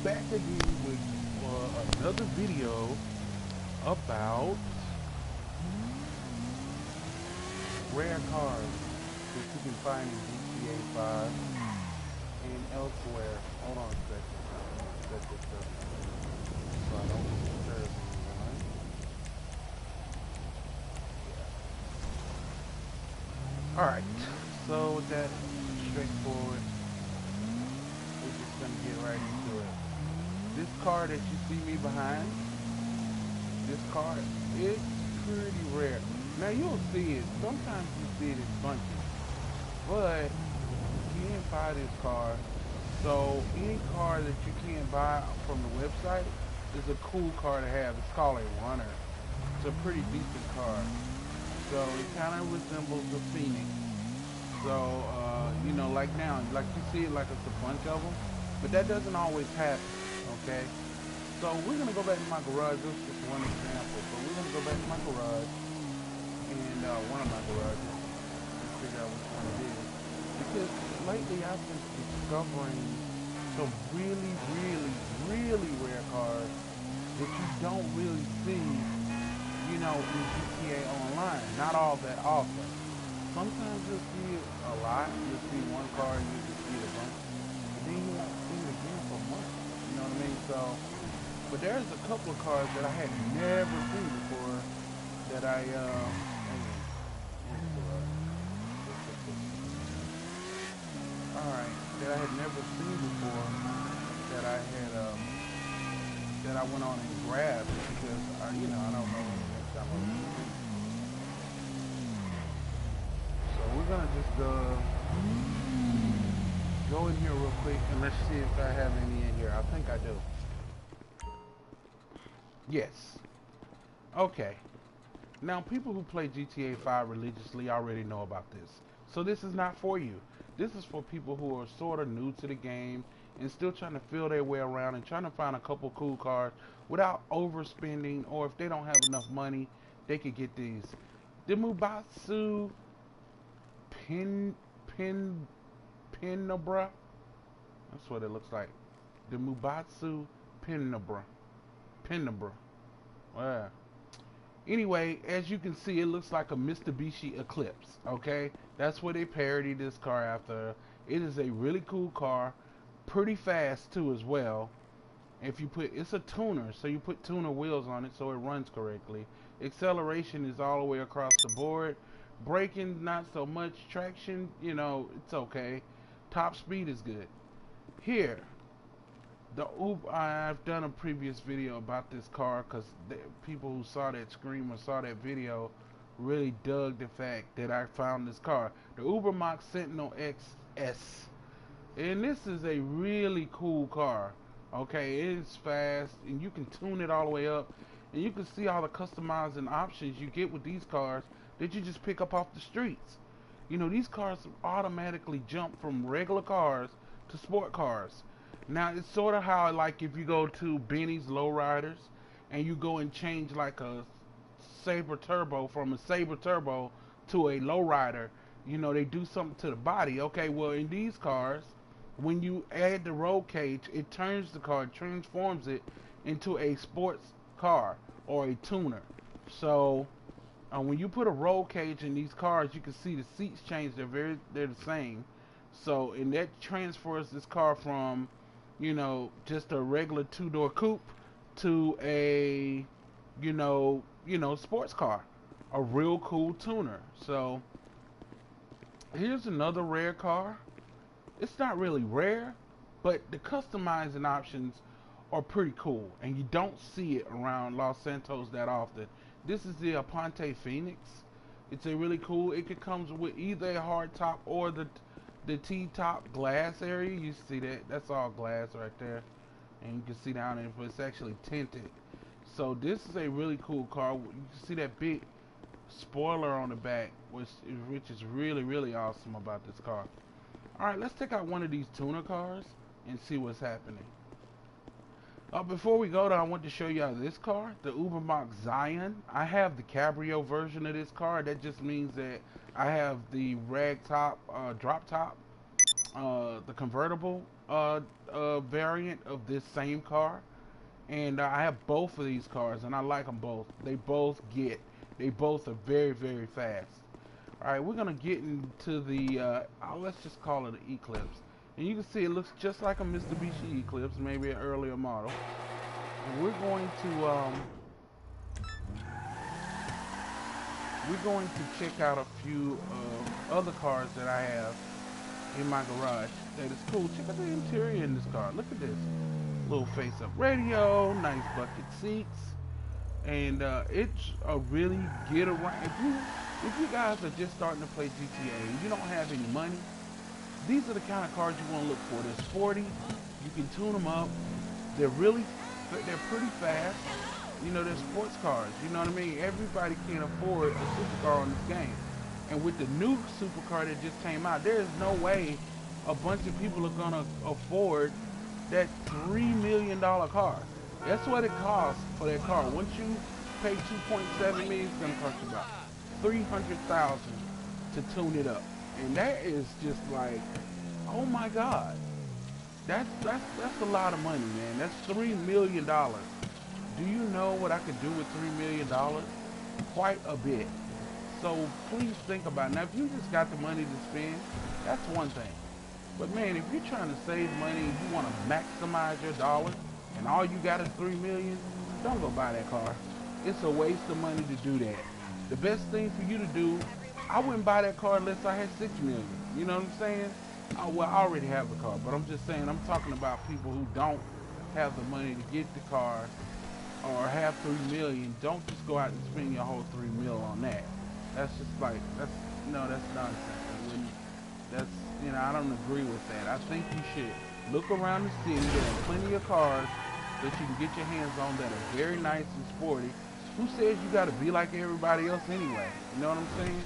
back again with another video about rare cars that you can find in GTA 5 and elsewhere. Hold on a second. Set this up so I don't disturb anyone. Yeah. Alright, so with that straightforward, we're just gonna get right into it. This car that you see me behind, this car, it's pretty rare. Now you'll see it. Sometimes you see it, it's funky. But you can buy this car. So any car that you can't buy from the website is a cool car to have. It's called a runner. It's a pretty decent car. So it kind of resembles the Phoenix. So like now, like you see it like it's a bunch of them, but that doesn't always happen. Okay. So we're gonna go back to my garage. This is just one example. So we're gonna go back to my garage and one of my garages and figure out which one it is. Because lately I've been discovering some really, really, really rare cars that you don't really see, in GTA Online. Not all that often. Sometimes you'll see it a lot. You'll see one car and you'll just see it a bunch. But then you won't see it again for months. You know what I mean? So, but there's a couple of cars that I had never seen before that I, alright, that I had never seen before that I had, that I went on and grabbed because, I don't know when the next time I'm going to. So we're going to just, go in here real quick and let's see if I have any in here. I think I do. Yes. Okay. Now, people who play GTA 5 religiously already know about this. So this is not for you. This is for people who are sort of new to the game and still trying to feel their way around and trying to find a couple cool cars without overspending, or if they don't have enough money, they could get these. The Mubatsu Pin Pin Pinabra. That's what it looks like. The Mubatsu Pinabra. Pinabra. Wow. Anyway, as you can see, it looks like a Mitsubishi Eclipse. Okay, that's what they parodied this car after. It is a really cool car, pretty fast too as well. If you put, it's a tuner, so you put tuner wheels on it so it runs correctly. Acceleration is all the way across the board. Braking, not so much. Traction, it's okay. Top speed is good. Here, the Uber, I've done a previous video about this car because people who saw that scream or saw that video really dug the fact that I found this car. The Ubermax Sentinel XS. And this is a really cool car. Okay, it's fast and you can tune it all the way up. And you can see all the customizing options you get with these cars that you just pick up off the streets. These cars automatically jump from regular cars to sport cars. Now it's sort of how, like, if you go to Benny's Lowriders and you go and change like a Sabre Turbo from a Sabre Turbo to a lowrider, they do something to the body. Okay, well, in these cars, when you add the roll cage, it turns the car, transforms it into a sports car or a tuner. So when you put a roll cage in these cars, you can see the seats change. They're the same. So, and that transfers this car from, just a regular two-door coupe to a, sports car, a real cool tuner. So, here's another rare car. It's not really rare, but the customizing options are pretty cool, and you don't see it around Los Santos that often. This is the Aponte Phoenix. It's a really cool. It could comes with either a hard top or the T-top glass area. You see that? That's all glass right there, and you can see down it, but it's actually tinted. So this is a really cool car. You can see that big spoiler on the back, which is really, really awesome about this car. All right, let's take out one of these tuner cars and see what's happening. Before we go, though, I want to show you this car, the Ubermax Zion. I have the Cabrio version of this car. That just means that I have the rag top, drop top. the convertible variant of this same car, and I have both of these cars, and I like them both. They both are very, very fast. All right, we're gonna get into the let's just call it an Eclipse, and you can see it looks just like a Mitsubishi Eclipse, maybe an earlier model. And we're going to check out a few other cars that I have in my garage that is cool. Check out the interior in this car. Look at this little face-up radio, nice bucket seats, and it's a really get around. If you guys are just starting to play GTA and you don't have any money, these are the kind of cars you want to look for. They're sporty. You can tune them up. They're pretty fast. You know, they're sports cars. You know what I mean? Everybody can't afford a supercar on this game. And with the new supercar that just came out, there is no way a bunch of people are gonna afford that $3 million car. That's what it costs for that car. Once you pay 2.7 million, it's gonna cost you about 300,000 to tune it up. And that is just like, oh my God. That's a lot of money, man. That's $3 million. Do you know what I could do with $3 million? Quite a bit. So please think about it. Now, if you just got the money to spend, that's one thing. But man, if you're trying to save money and you want to maximize your dollar, and all you got is $3 million, don't go buy that car. It's a waste of money to do that. The best thing for you to do, I wouldn't buy that car unless I had $6 million. You know what I'm saying? Well, I already have the car, but I'm just saying, I'm talking about people who don't have the money to get the car or have $3 million. Don't just go out and spend your whole $3 million on that. That's just like, that's nonsense. I don't agree with that. I think you should look around the city. There are plenty of cars that you can get your hands on that are very nice and sporty. Who says you got to be like everybody else anyway? You know what I'm saying?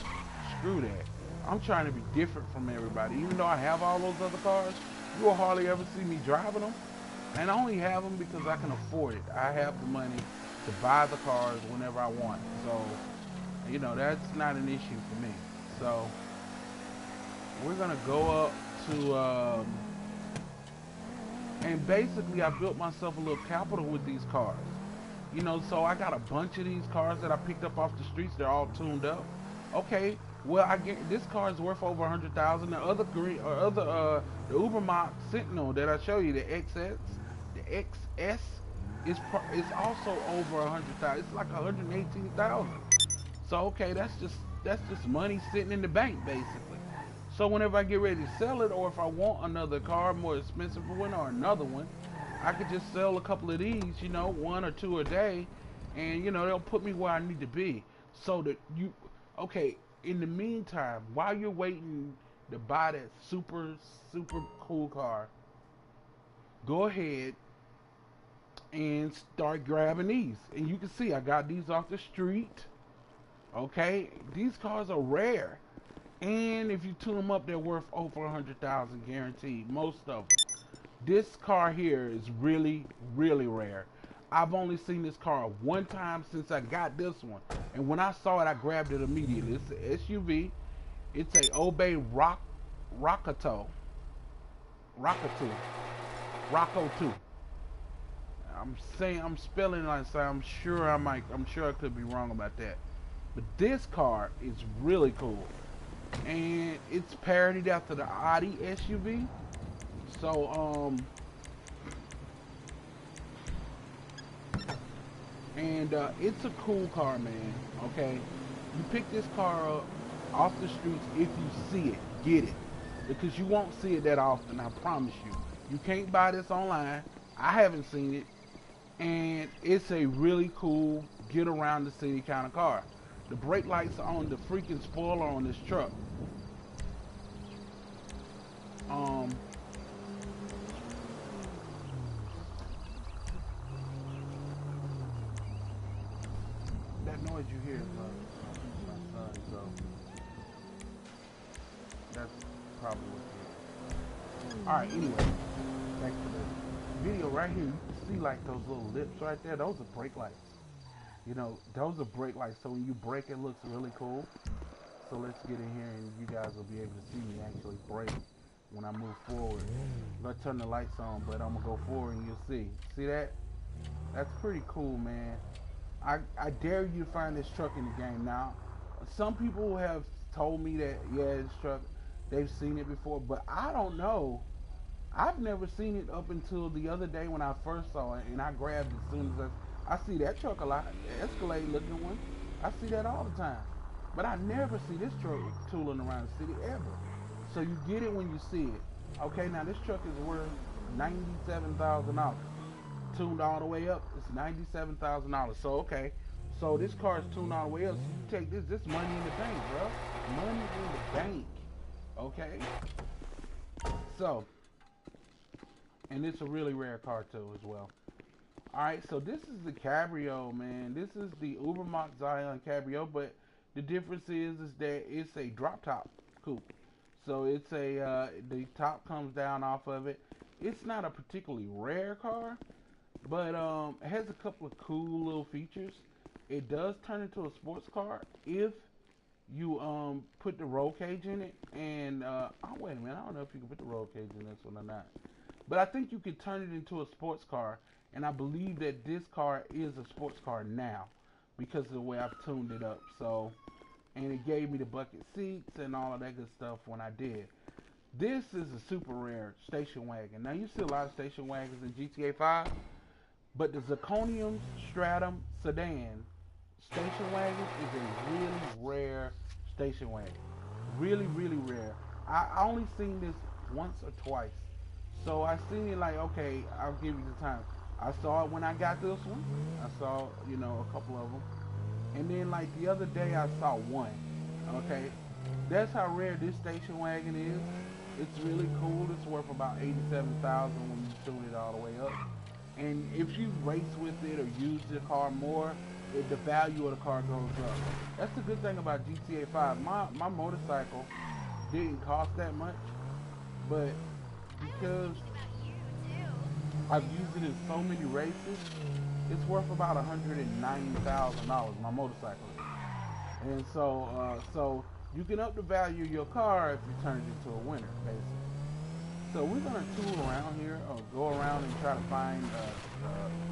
Screw that. I'm trying to be different from everybody. Even though I have all those other cars, you will hardly ever see me driving them. And I only have them because I can afford it. I have the money to buy the cars whenever I want. So, that's not an issue for me. So, we're going to go up to, and basically I built myself a little capital with these cars. So I got a bunch of these cars that I picked up off the streets. They're all tuned up. Okay, well, I get this car is worth over 100,000. The other the Ubermax Sentinel that I show you, the XS is also over 100,000. It's like 118,000. So okay, that's just money sitting in the bank basically. So whenever I get ready to sell it, or if I want another car, more expensive one or another one, I could just sell a couple of these, one or two a day, and they'll put me where I need to be. So that okay, in the meantime, while you're waiting to buy that super cool car, go ahead and start grabbing these. And you can see I got these off the street. Okay, these cars are rare, and if you tune them up, they're worth over 100,000 guaranteed. Most of them. This car here is really, really rare. I've only seen this car one time since I got this one, and when I saw it, I grabbed it immediately. It's an SUV. It's a Obey Rocco 2. I'm spelling like so. I'm sure I could be wrong about that. But this car is really cool, and it's parodied after the Audi SUV. So it's a cool car, man. Okay, you pick this car up off the streets. If you see it, get it, because you won't see it that often. I promise you. You can't buy this online. I haven't seen it, and it's a really cool get around the city kind of car. The brake lights are on the freaking spoiler on this truck. That noise you hear is my son, so that's probably what it is. Alright, anyway, back to the video right here. You can see like those little lips right there. Those are brake lights. Those are brake lights, so when you brake, it looks really cool. So let's get in here and you guys will be able to see me actually brake. when I move forward. I'm gonna turn the lights on, but I'm gonna go forward and you'll see. See that? That's pretty cool, man. I dare you to find this truck in the game. Now, some people have told me that, yeah, this truck, they've seen it before, but I don't know. I've never seen it up until the other day when I first saw it, and I grabbed it as soon as I see that truck a lot, the Escalade looking one. I see that all the time. But I never see this truck tooling around the city ever. So you get it when you see it. Okay, now this truck is worth $97,000. Tuned all the way up, it's $97,000. So okay, so this car is tuned all the way up. So you take this money in the bank, bro. Money in the bank. Okay. So, and it's a really rare car too as well. All right, so this is the Cabrio, man. This is the Ubermax Zion Cabrio, but the difference is that it's a drop top coupe. So it's the top comes down off of it. It's not a particularly rare car, but it has a couple of cool little features. It does turn into a sports car if you put the roll cage in it. And oh wait a minute, I don't know if you can put the roll cage in this one or not. But I think you can turn it into a sports car, and I believe that this car is a sports car now because of the way I've tuned it up. So, and it gave me the bucket seats and all of that good stuff when I did. This is a super rare station wagon. Now you see a lot of station wagons in GTA 5, but the Zirconium Stratum Sedan station wagon is a really rare station wagon. Really, really rare. I only seen this once or twice. So I seen it like, okay, I'll give you the time. I saw it when I got this one. I saw, a couple of them. And then like the other day I saw one. Okay. That's how rare this station wagon is. It's really cool. It's worth about $87,000 when you tune it all the way up. And if you race with it or use the car more, the value of the car goes up. That's the good thing about GTA 5. My motorcycle didn't cost that much, but because I've used it in so many races, it's worth about $190,000, my motorcycle. And so you can up the value of your car if you turn it into a winner, basically. So we're gonna tool around here, or go around and try to find,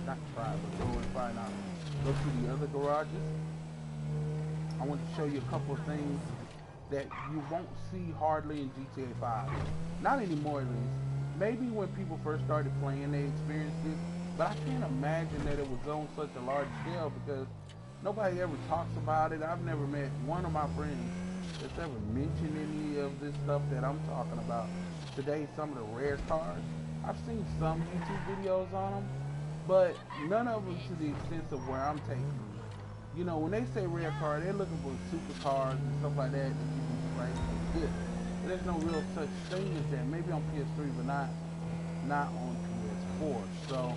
not try, but go and find out, go to the other garages. I want to show you a couple of things that you won't see hardly in GTA 5. Not anymore, at least. Maybe when people first started playing, they experienced it, but I can't imagine that it was on such a large scale because nobody ever talks about it. I've never met one of my friends that's ever mentioned any of this stuff that I'm talking about today, some of the rare cars. I've seen some YouTube videos on them, but none of them to the extent of where I'm taking them. When they say rare car, they're looking for supercars and stuff like that you can like good. But there's no real such thing as that. Maybe on PS3, but not on PS4. So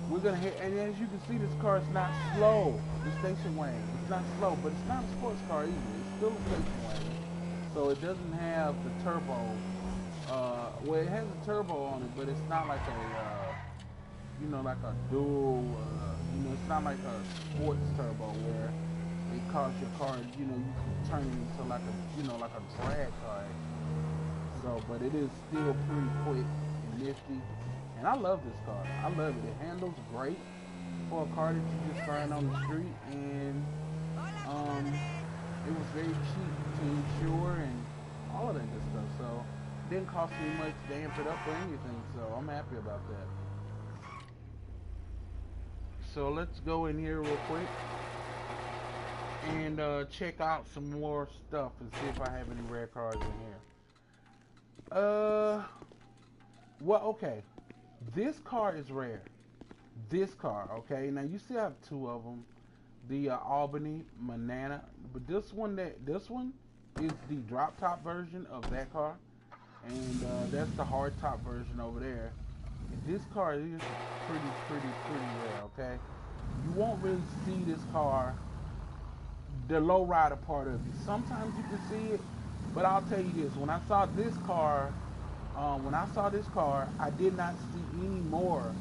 we're gonna hit, and as you can see, this car is not slow. The station wagon, it's not slow, but it's not a sports car either. It's still a station wagon. So it doesn't have the turbo. Well, it has a turbo on it, but it's not like like a dual. It's not like a sports turbo where it causes your car. You can turn it into like a drag car. So, but it is still pretty quick and nifty. And I love this car. I love it. It handles great for a car that you just find on the street, and it was very cheap to insure and all of that good stuff. So it didn't cost me much to amp it up or anything. So I'm happy about that. So let's go in here real quick and check out some more stuff and see if I have any rare cars in here. Well, okay. This car is rare. This car, okay. Now you see I have two of them, the Albany Manana, but this one is the drop top version of that car, and that's the hard top version over there. This car is pretty rare, okay? You won't really see this car, the low rider part of it. Sometimes you can see it, but I'll tell you this: when I saw this car, I did not see any more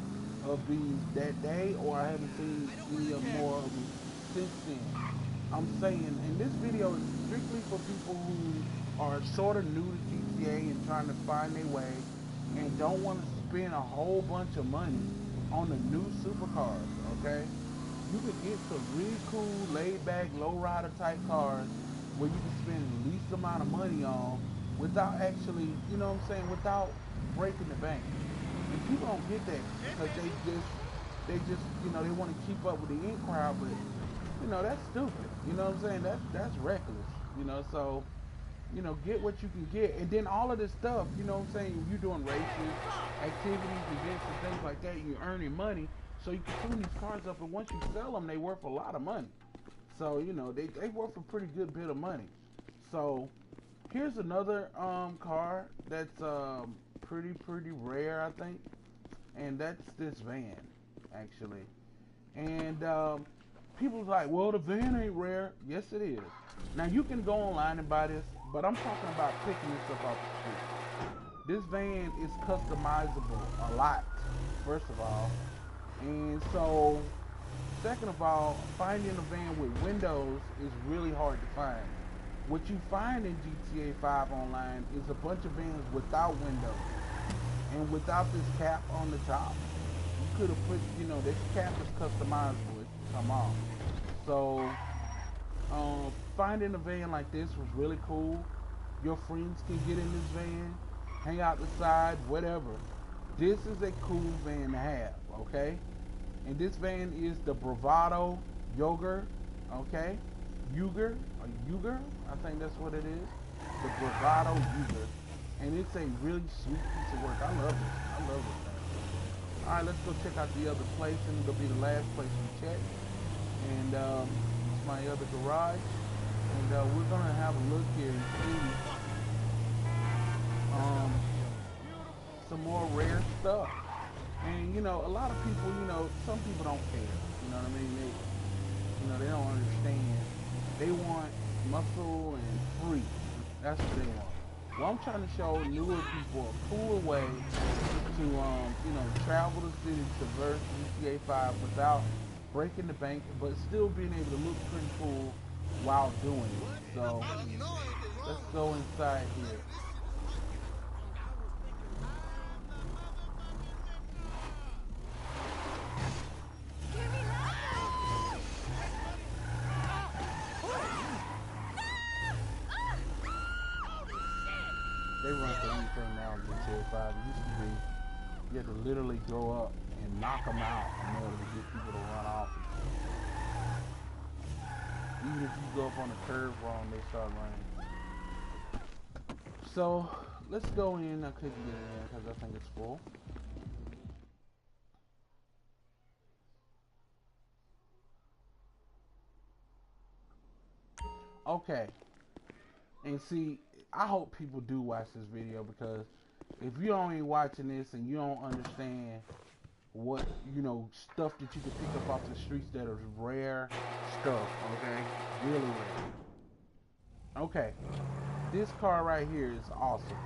of these that day, or I haven't seen any more of them since then. I'm saying, and this video is strictly for people who are sort of new to GTA and trying to find their way and don't want to spend a whole bunch of money on the new supercars, okay? You could get some really cool, laid back, low rider type cars where you can spend the least amount of money on without actually, you know what I'm saying, without breaking the bank. And people don't get that because they just, they want to keep up with the in crowd, but that's stupid. You know what I'm saying? That's reckless. So get what you can get. And then all of this stuff, you know what I'm saying, you're doing races, activities, events, and things like that, you're earning money. So you can tune these cars up, and once you sell them, they worth a lot of money. So, they worth a pretty good bit of money. So here's another car that's pretty rare, I think. And that's this van, actually. And people's like, well, the van ain't rare. Yes, it is. Now, you can go online and buy this, but I'm talking about picking this up off the street. This van is customizable a lot, first of all. And so, second of all, finding a van with windows is really hard to find. What you find in GTA 5 online is a bunch of vans without windows and without this cap on the top. You could have put, this cap is customizable. It can come off. So, finding a van like this was really cool. Your friends can get in this van, hang out the side, whatever. This is a cool van to have, okay? And this van is the Bravado Yogurt, okay? Yuger, I think that's what it is. The Bravado Yuger. And it's a really sweet piece of work. I love this thing. Alright, let's go check out the other place, and it'll be the last place we check. And it's my other garage. And we're gonna have a look here and see some more rare stuff. And a lot of people, some people don't care. You know what I mean? They don't understand. They want muscle and free. That's what they want. Well, I'm trying to show newer people a cooler way to travel the city, traverse GTA 5 without breaking the bank, but still being able to look pretty cool while doing it. So let's go inside here. They run for anything now in GTA 5. It used to be you had to literally go up and knock them out in order to get people to run off. Even if you go up on the curve wrong, they start running. So let's go in. I couldn't get in because I think it's full. Okay. And see, I hope people do watch this video, because if you only watching this and you don't understand what, stuff that you can pick up off the streets that is rare stuff, okay? Really rare. Okay. This car right here is awesome.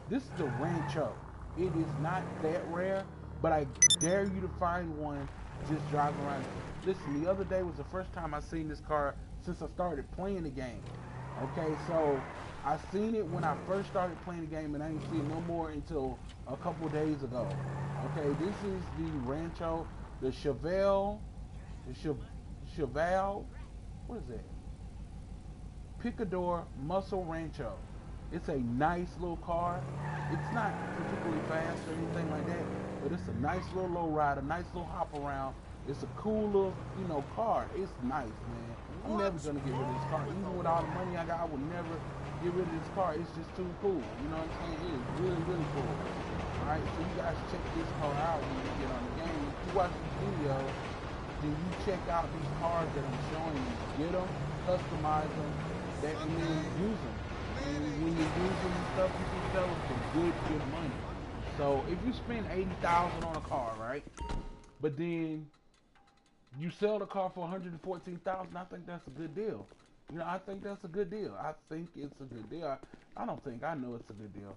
This is the Rancho. It is not that rare, but I dare you to find one just driving around. Listen, the other day was the first time I seen this car since I started playing the game. Okay, so I seen it when I first started playing the game, and I didn't see it no more until a couple days ago. Okay, this is the Rancho, the Chevelle, Chevelle, what is it? Picador Muscle Rancho. It's a nice little car. It's not particularly fast or anything like that, but it's a nice little low rider, nice little hop around. It's a cool little, car. It's nice, man. I'm never gonna get rid of this car. Even with all the money I got, I would never get rid of this car. It's just too cool. You know what I'm saying? It is really, really cool. Alright, so you guys check this car out when you get on the game. If you watch this video, then you check out these cars that I'm showing you. Get them, customize them, and then use them. And when you use them and stuff, you can sell them for good money. So if you spend $80,000 on a car, right? But then you sell the car for $114,000, I think that's a good deal. I think that's a good deal. I think it's a good deal. I don't think, I know it's a good deal.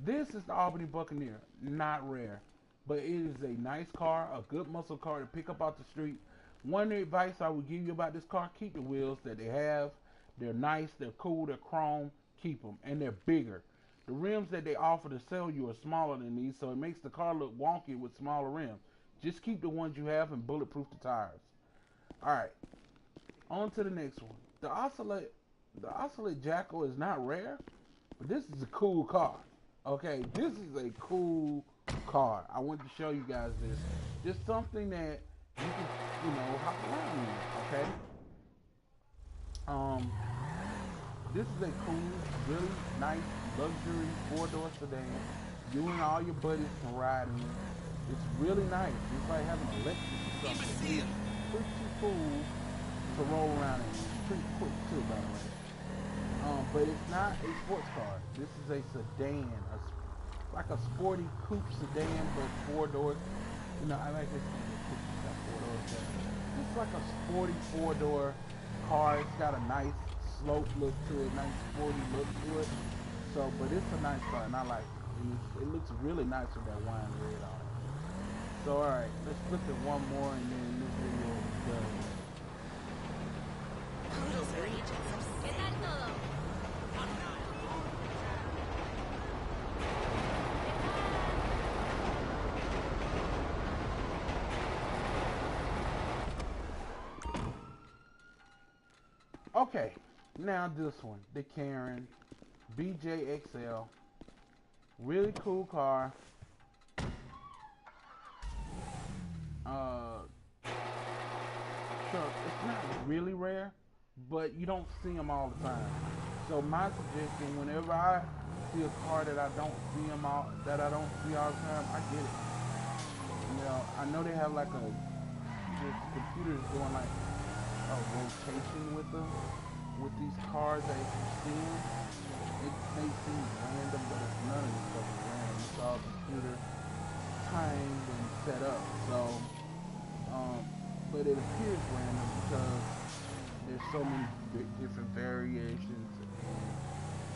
This is the Albany Buccaneer. Not rare, but it is a nice car, a good muscle car to pick up off the street. One advice I would give you about this car: keep the wheels that they have. They're nice, they're cool, they're chrome. Keep them, and they're bigger. The rims that they offer to sell you are smaller than these, so it makes the car look wonky with smaller rims. Just keep the ones you have and bulletproof the tires. Alright, on to the next one. The Ocelot Jackal is not rare, but this is a cool car. Okay, this is a cool car. I want to show you guys this. Just something that you can, hop around in. Okay. This is a cool, really nice luxury four-door sedan. You and all your buddies can ride in. It's really nice. It's like having an electric or something. It's pretty cool to roll around in. It's pretty quick too, by the way. But it's not a sports car. This is a sedan, like a sporty coupe sedan, but four doors. I like this one. It's got four doors. It's like a sporty four-door car. It's got a nice slope look to it, nice sporty look to it. So, but it's a nice car, and I like it. It looks really nice with that wine red on it. So, all right, let's look at one more, and then this video is done. Okay, now this one, the Karin BJXL, really cool car. So it's not really rare, but you don't see them all the time. So my suggestion, whenever I see a car that I don't see all the time, I get it. I know they have like this computer's doing like a rotation with these cars that you see. It may seem random, but it's none of this stuff is random. It's all computer timed and set up. So, but it appears random because there's so many different variations and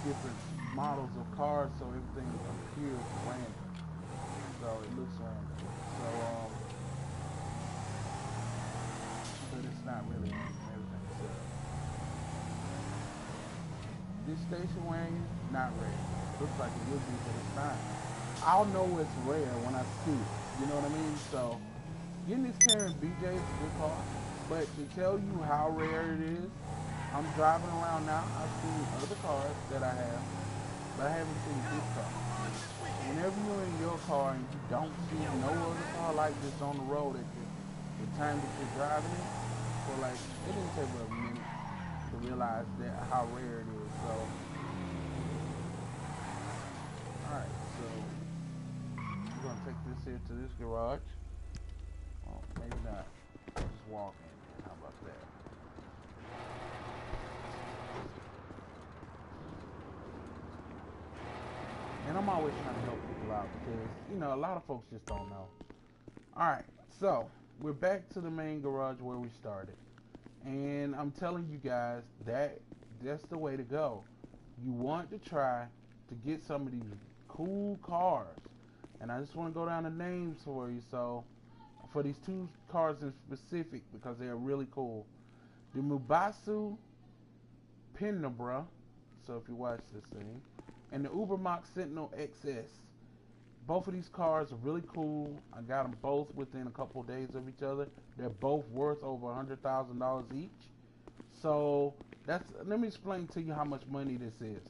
different models of cars, so everything appears random. So it looks random. So, but it's not really random. Everything's set up. This station wagon, not rare. Looks like it would be, but it's not. I'll know it's rare when I see it. You know what I mean? So, getting this Karin BJ is a good car. But to tell you how rare it is, I'm driving around now. I've seen other cars that I have, but I haven't seen this car. Whenever you're in your car and you don't see no other car like this on the road at the time that you're driving it, for like, it didn't take but a minute to realize that how rare it is. So, alright, so we're gonna take this here to this garage. Oh, maybe not. I'll just walk in. How about that? And I'm always trying to help people out because, a lot of folks just don't know. Alright, so we're back to the main garage where we started. And I'm telling you guys that's the way to go. You want to try to get some of these cool cars. And I just want to go down the names for you. So, for these two cars in specific, because they're really cool. The Mubasu Penumbra, so if you watch this thing, and the Ubermax Sentinel XS. Both of these cars are really cool. I got them both within a couple of days of each other. They're both worth over $100,000 each. So let me explain to you how much money this is,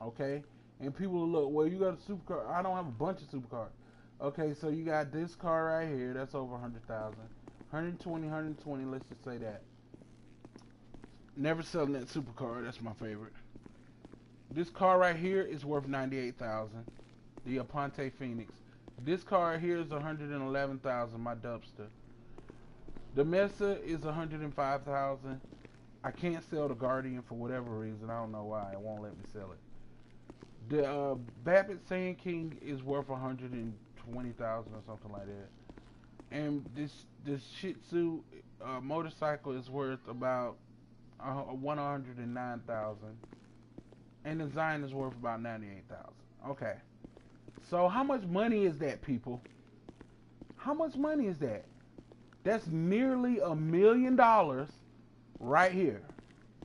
okay? And people will look, well, you got a supercar. I don't have a bunch of supercars. Okay, so you got this car right here. That's over 100,000. 120, let's just say that. Never selling that supercar. That's my favorite. This car right here is worth 98,000. The Aponte Phoenix. This car here is 111,000. My Dubster. The Mesa is 105,000. I can't sell the Guardian for whatever reason. I don't know why. It won't let me sell it. The Babbitt Sand King is worth 120,000 or something like that. And this Shih Tzu motorcycle is worth about 109,000. And the Zion is worth about 98,000. Okay. So how much money is that, people? How much money is that? That's nearly $1 million right here.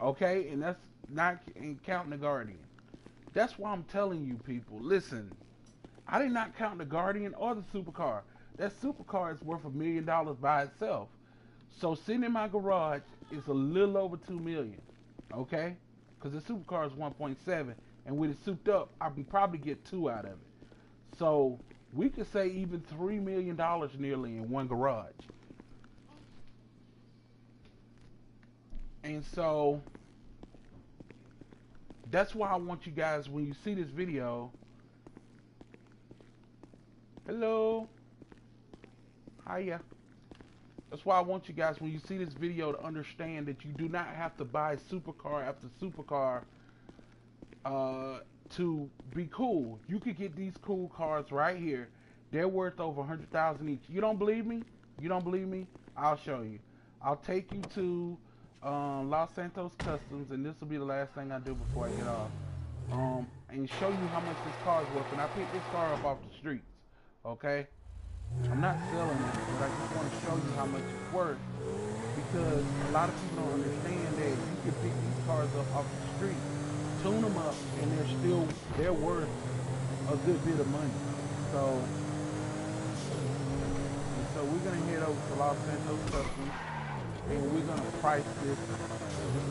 Okay? And that's not counting the Guardian. That's why I'm telling you people, listen, I did not count the Guardian or the supercar. That supercar is worth $1 million by itself. So sitting in my garage is a little over 2 million. Okay? Because the supercar is 1.7, and with it souped up, I can probably get 2 out of it. So we could say even $3 million nearly in one garage. And so that's why I want you guys, when you see this video, hello, hiya. That's why I want you guys, when you see this video, to understand that you do not have to buy supercar after supercar to be cool. You could get these cool cars right here. They're worth over 100,000 each. You don't believe me? You don't believe me? I'll show you. I'll take you to Los Santos Customs, and this will be the last thing I do before I get off. And show you how much this car is worth. And I picked this car up off the streets. Okay? I'm not selling it, but I just want to show you how much it's worth, because a lot of people don't understand that you can pick these cars up off the street, tune them up, and they're worth a good bit of money. So we're gonna head over to Los Santos Customs, and we're gonna price this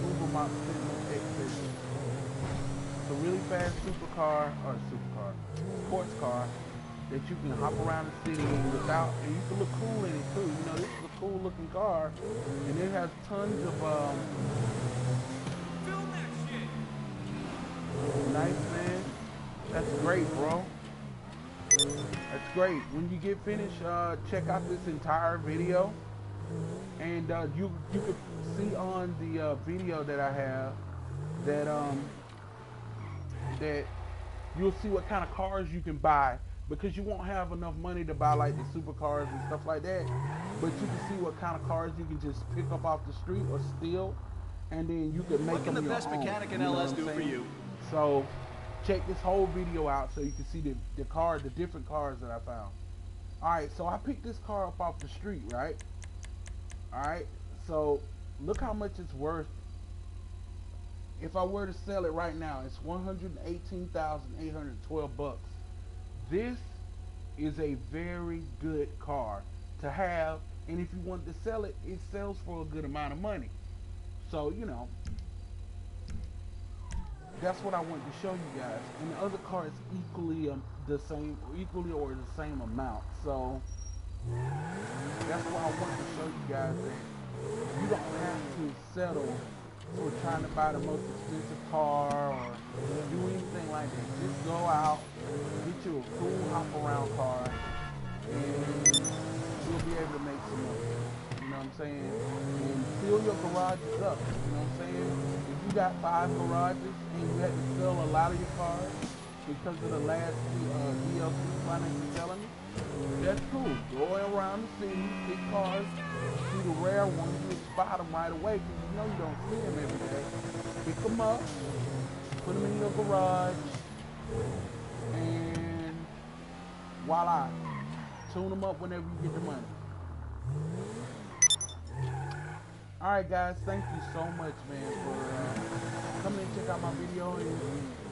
Uber Mach Sentinel X. It's a really fast sports car that you can hop around the city without, and you can look cool in it too. You know, this is a cool looking car, and it has tons of film that shit. nice, man. That's great, bro. That's great. When you get finished, check out this entire video, and you can see on the video that I have that you'll see what kind of cars you can buy, because you won't have enough money to buy like the supercars and stuff like that, but you can see what kind of cars you can just pick up off the street or steal, and then you can make them your own. What can the best mechanic in LS do for you? So check this whole video out so you can see the different cars that I found. Alright, so I picked this car up off the street, right? Alright, so look how much it's worth. If I were to sell it right now, it's $118,812. This is a very good car to have, and if you want to sell it, it sells for a good amount of money. So, you know, that's what I wanted to show you guys. And the other car is equally or the same amount. So that's why I wanted to show you guys that you don't have to settle for trying to buy the most expensive car or do anything like that. Just go out, get you a cool hop around car, and you'll be able to make some money. You know what I'm saying? And fill your garages up. You know what I'm saying? If you got 5 garages and you had to sell a lot of your cars because of the last DLC financial telling me, that's cool. Go around the city, pick cars, see the rare ones, you spot them right away, because you know you don't see them every day. Pick them up, put them in your garage, and voila. Tune them up whenever you get the money. Alright guys, thank you so much, man, for coming and check out my video. And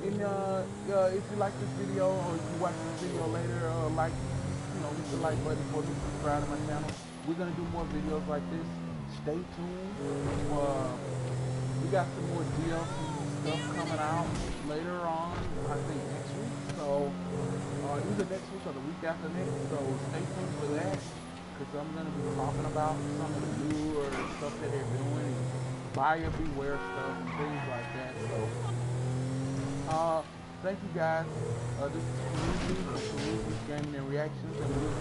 if you like this video, or if you watch this video later, hit the like button for me, subscribe to my channel. We're gonna do more videos like this. Stay tuned. We got some more DLC stuff coming out later on, I think next week. So either next week or the week after next. So stay tuned for that, because I'm gonna be talking about some of the newer stuff that they're doing, and buyer beware stuff and things like that. So thank you guys. This is Kaluzi Gaming and Reactions, and we'll